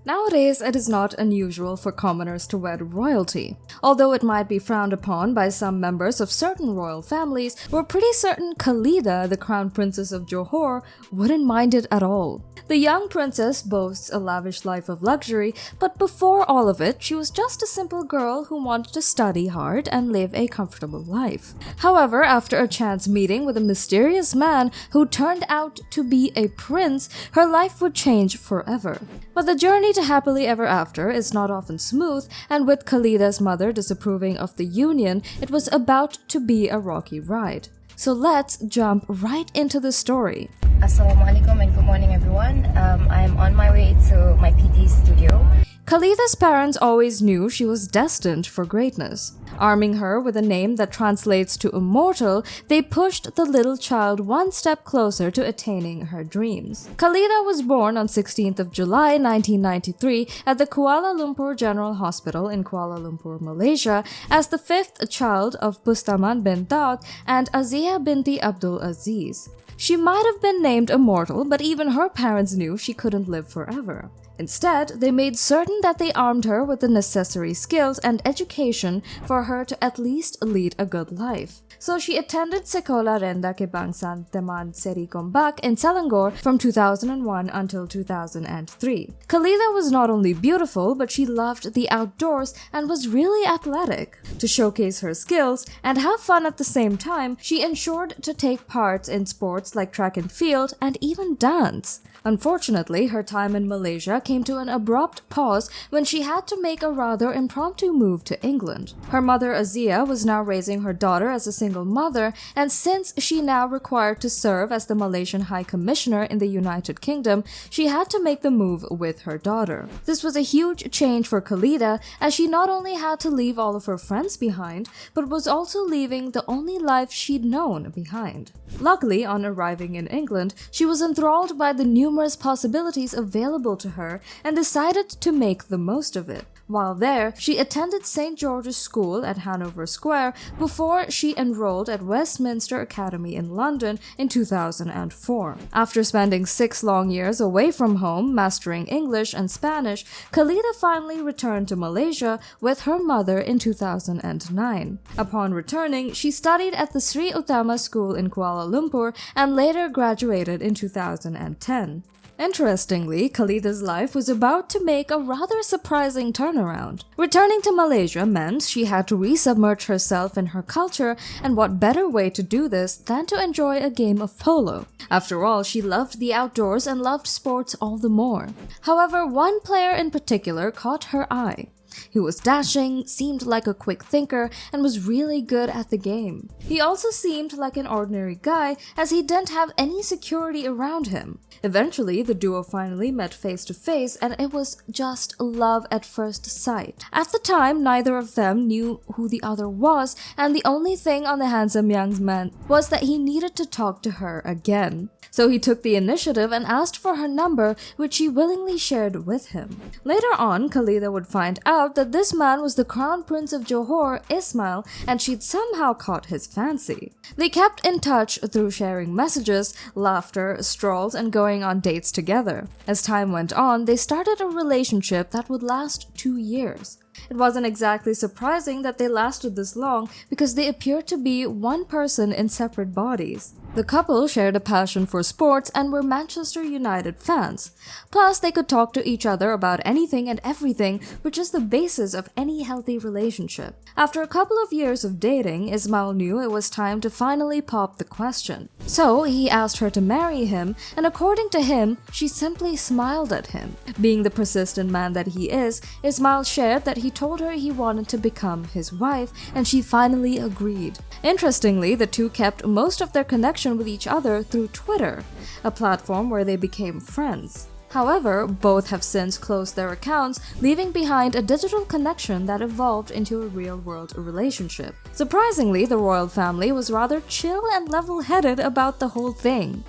Nowadays, it is not unusual for commoners to wed royalty. Although it might be frowned upon by some members of certain royal families, we're pretty certain Khaleeda, the crown princess of Johor, wouldn't mind it at all. The young princess boasts a lavish life of luxury, but before all of it, she was just a simple girl who wanted to study hard and live a comfortable life. However, after a chance meeting with a mysterious man who turned out to be a prince, her life would change forever. But the journey to happily ever after is not often smooth, and with Khaleeda's mother disapproving of the union, it was about to be a rocky ride. So let's jump right into the story. Assalamualaikum and good morning everyone. I'm on my way to my PT studio. Khaleeda's parents always knew she was destined for greatness. Arming her with a name that translates to immortal, they pushed the little child one step closer to attaining her dreams. Khaleeda was born on 16th of July 1993 at the Kuala Lumpur General Hospital in Kuala Lumpur, Malaysia, as the fifth child of Bustaman bin Daud and Azia binti Abdul Aziz. She might have been named immortal, but even her parents knew she couldn't live forever. Instead, they made certain that they armed her with the necessary skills and education for her to at least lead a good life. So she attended Sekolah Rendah Kebangsaan Teman Seri Gombak in Selangor from 2001 until 2003. Khaleeda was not only beautiful, but she loved the outdoors and was really athletic. To showcase her skills and have fun at the same time, she ensured to take part in sports like track and field and even dance. Unfortunately, her time in Malaysia came to an abrupt pause when she had to make a rather impromptu move to England. Her mother Azia was now raising her daughter as a single mother, and since she now required to serve as the Malaysian High Commissioner in the United Kingdom, she had to make the move with her daughter. This was a huge change for Khaleeda, as she not only had to leave all of her friends behind, but was also leaving the only life she'd known behind. Luckily, on arriving in England, she was enthralled by the numerous possibilities available to her and decided to make the most of it. While there, she attended St. George's School at Hanover Square before she enrolled at Westminster Academy in London in 2004. After spending 6 long years away from home, mastering English and Spanish, Khaleeda finally returned to Malaysia with her mother in 2009. Upon returning, she studied at the Sri Utama School in Kuala Lumpur and later graduated in 2010. Interestingly, Khaleeda's life was about to make a rather surprising turnaround. Returning to Malaysia meant she had to resubmerge herself in her culture, and what better way to do this than to enjoy a game of polo? After all, she loved the outdoors and loved sports all the more. However, one player in particular caught her eye. He was dashing, seemed like a quick thinker, and was really good at the game. He also seemed like an ordinary guy, as he didn't have any security around him. Eventually, the duo finally met face to face, and it was just love at first sight. At the time, neither of them knew who the other was, and the only thing on the handsome young man was that he needed to talk to her again. So he took the initiative and asked for her number, which she willingly shared with him. Later on, Khaleeda would find out that this man was the Crown Prince of Johor, Ismail, and she'd somehow caught his fancy. They kept in touch through sharing messages, laughter, strolls, and going on dates together. As time went on, they started a relationship that would last 2 years. It wasn't exactly surprising that they lasted this long because they appeared to be one person in separate bodies. The couple shared a passion for sports and were Manchester United fans. Plus, they could talk to each other about anything and everything, which is the basis of any healthy relationship. After a couple of years of dating, Ismail knew it was time to finally pop the question. So, he asked her to marry him, and according to him, she simply smiled at him. Being the persistent man that he is, Ismail shared that he told her he wanted to become his wife, and she finally agreed. Interestingly, the two kept most of their connection with each other through Twitter, a platform where they became friends. However, both have since closed their accounts, leaving behind a digital connection that evolved into a real-world relationship. Surprisingly, the royal family was rather chill and level-headed about the whole thing.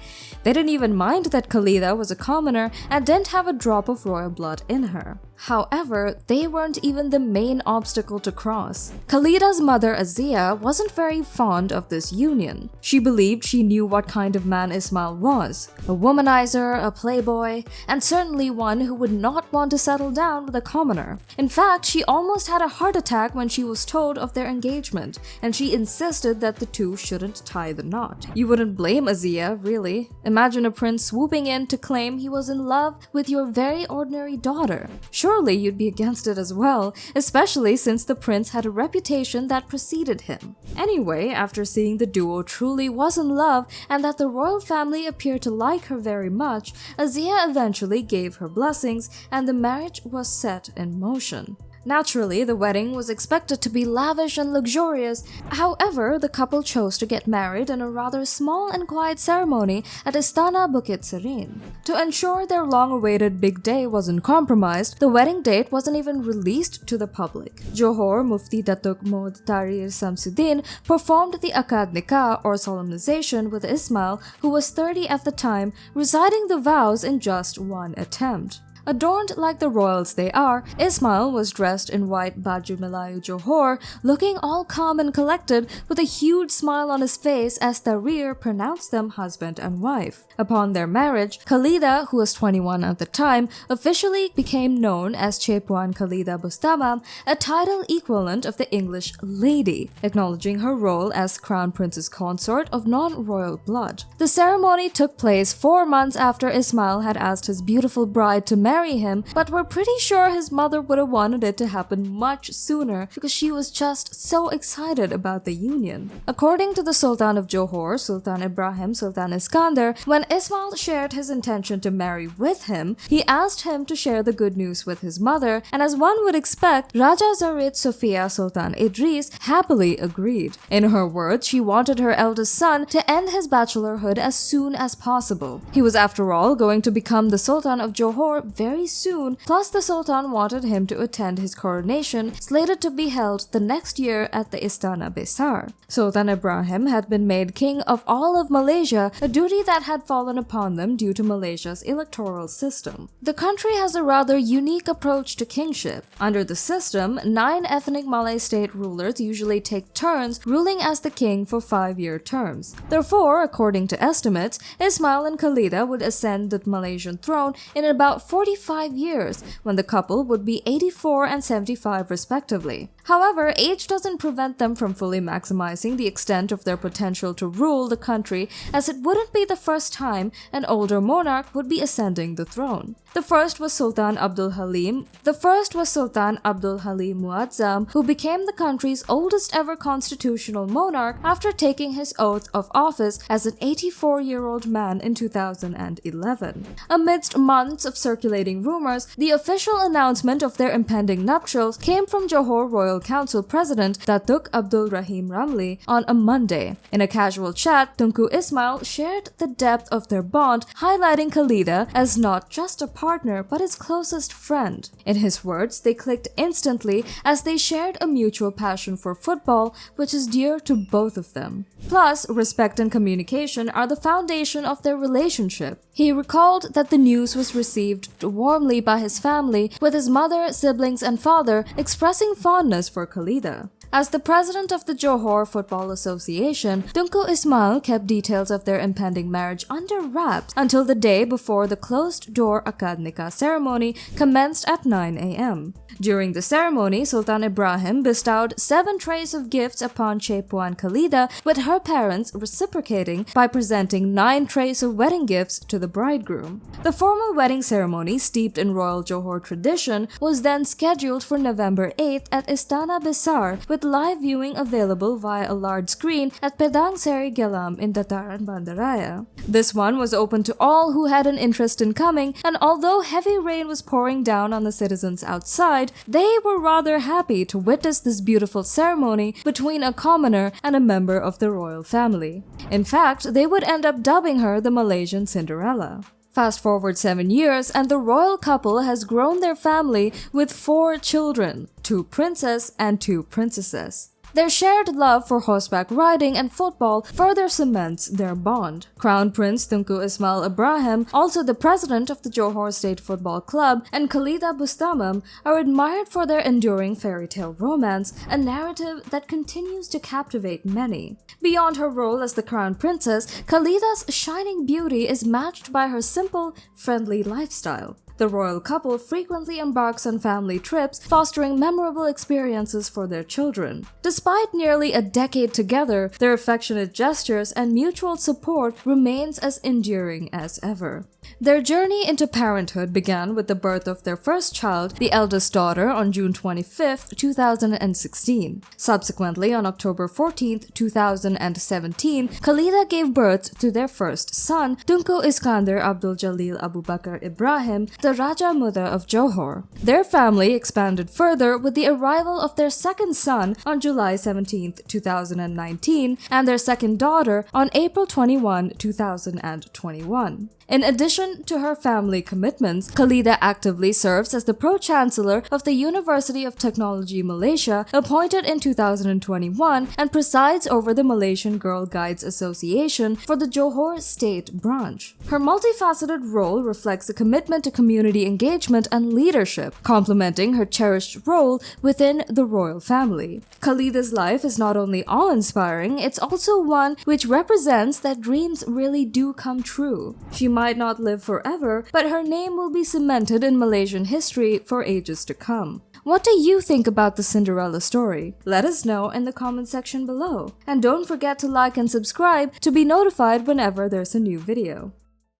They didn't even mind that Khaleeda was a commoner and didn't have a drop of royal blood in her. However, they weren't even the main obstacle to cross. Khaleeda's mother Azia wasn't very fond of this union. She believed she knew what kind of man Ismail was: a womanizer, a playboy, and certainly one who would not want to settle down with a commoner. In fact, she almost had a heart attack when she was told of their engagement, and she insisted that the two shouldn't tie the knot. You wouldn't blame Azia, really. Imagine a prince swooping in to claim he was in love with your very ordinary daughter. Surely you'd be against it as well, especially since the prince had a reputation that preceded him. Anyway, after seeing the duo truly was in love and that the royal family appeared to like her very much, Azia eventually gave her blessings and the marriage was set in motion. Naturally, the wedding was expected to be lavish and luxurious. However, the couple chose to get married in a rather small and quiet ceremony at Istana Bukit Serene. To ensure their long-awaited big day wasn't compromised, the wedding date wasn't even released to the public. Johor Mufti Datuk Mohd Tahrir Samsuddin performed the Akad Nikah or solemnization with Ismail, who was 30 at the time, reciting the vows in just one attempt. Adorned like the royals they are, Ismail was dressed in white baju Melayu Johor, looking all calm and collected with a huge smile on his face as Tahrir pronounced them husband and wife. Upon their marriage, Khaleeda, who was 21 at the time, officially became known as Cepuan Khaleeda Bustamam, a title equivalent of the English lady, acknowledging her role as Crown Prince's consort of non-royal blood. The ceremony took place 4 months after Ismail had asked his beautiful bride to marry him, but we're pretty sure his mother would have wanted it to happen much sooner because she was just so excited about the union. According to the Sultan of Johor, Sultan Ibrahim Sultan Iskandar, when Ismail shared his intention to marry with him, he asked him to share the good news with his mother, and as one would expect, Raja Zarid Sofia Sultan Idris happily agreed. In her words, she wanted her eldest son to end his bachelorhood as soon as possible. He was, after all, going to become the Sultan of Johor very soon, plus the Sultan wanted him to attend his coronation, slated to be held the next year at the Istana Besar. Sultan Ibrahim had been made king of all of Malaysia, a duty that had fallen upon them due to Malaysia's electoral system. The country has a rather unique approach to kingship. Under the system, 9 ethnic Malay state rulers usually take turns ruling as the king for 5-year terms. Therefore, according to estimates, Ismail and Khaleeda would ascend the Malaysian throne in about 45 years, when the couple would be 84 and 75 respectively. However, age doesn't prevent them from fully maximizing the extent of their potential to rule the country, as it wouldn't be the first time an older monarch would be ascending the throne. The first was Sultan Abdul Halim Muazzam, who became the country's oldest ever constitutional monarch after taking his oath of office as an 84-year-old man in 2011. Amidst months of circulating rumors, the official announcement of their impending nuptials came from Johor Royal Council President Datuk Abdul Rahim Ramli on a Monday. In a casual chat, Tunku Ismail shared the depth of their bond, highlighting Khaleeda as not just a partner but his closest friend. In his words, they clicked instantly as they shared a mutual passion for football, which is dear to both of them. Plus, respect and communication are the foundation of their relationship. He recalled that the news was received warmly by his family, with his mother, siblings, and father expressing fondness for Khaleeda. As the president of the Johor Football Association, Tunku Ismail kept details of their impending marriage under wraps until the day before the closed-door Akad Nikah ceremony commenced at 9 a.m. During the ceremony, Sultan Ibrahim bestowed 7 trays of gifts upon Cepuan Khaleeda, with her parents reciprocating by presenting 9 trays of wedding gifts to the bridegroom. The formal wedding ceremony, steeped in royal Johor tradition, was then scheduled for November 8th at Istana Besar, with live viewing available via a large screen at Pedang Seri Gelam in Dataran Bandaraya. This one was open to all who had an interest in coming, and although heavy rain was pouring down on the citizens outside, they were rather happy to witness this beautiful ceremony between a commoner and a member of the royal family. In fact, they would end up dubbing her the Malaysian Cinderella. Fast forward 7 years, and the royal couple has grown their family with 4 children, 2 princes and 2 princesses. Their shared love for horseback riding and football further cements their bond. Crown Prince Tunku Ismail Ibrahim, also the president of the Johor State Football Club, and Khaleeda Bustamam are admired for their enduring fairy tale romance, a narrative that continues to captivate many. Beyond her role as the Crown Princess, Khaleeda's shining beauty is matched by her simple, friendly lifestyle. The royal couple frequently embarks on family trips, fostering memorable experiences for their children. Despite nearly a decade together, their affectionate gestures and mutual support remains as enduring as ever. Their journey into parenthood began with the birth of their first child, the eldest daughter, on June 25, 2016. Subsequently, on October 14, 2017, Khaleeda gave birth to their first son, Tunku Iskandar Abdul Jalil Abu Bakr Ibrahim, the Raja Mudda of Johor. Their family expanded further with the arrival of their second son on July 17, 2019, and their second daughter on April 21, 2021. In addition to her family commitments, Khaleeda actively serves as the Pro-Chancellor of the University of Technology Malaysia, appointed in 2021, and presides over the Malaysian Girl Guides Association for the Johor State branch. Her multifaceted role reflects a commitment to community engagement and leadership, complementing her cherished role within the royal family. Khaleeda's life is not only awe-inspiring, it's also one which represents that dreams really do come true. She might not live forever, but her name will be cemented in Malaysian history for ages to come. What do you think about the Cinderella story? Let us know in the comment section below. And don't forget to like and subscribe to be notified whenever there's a new video.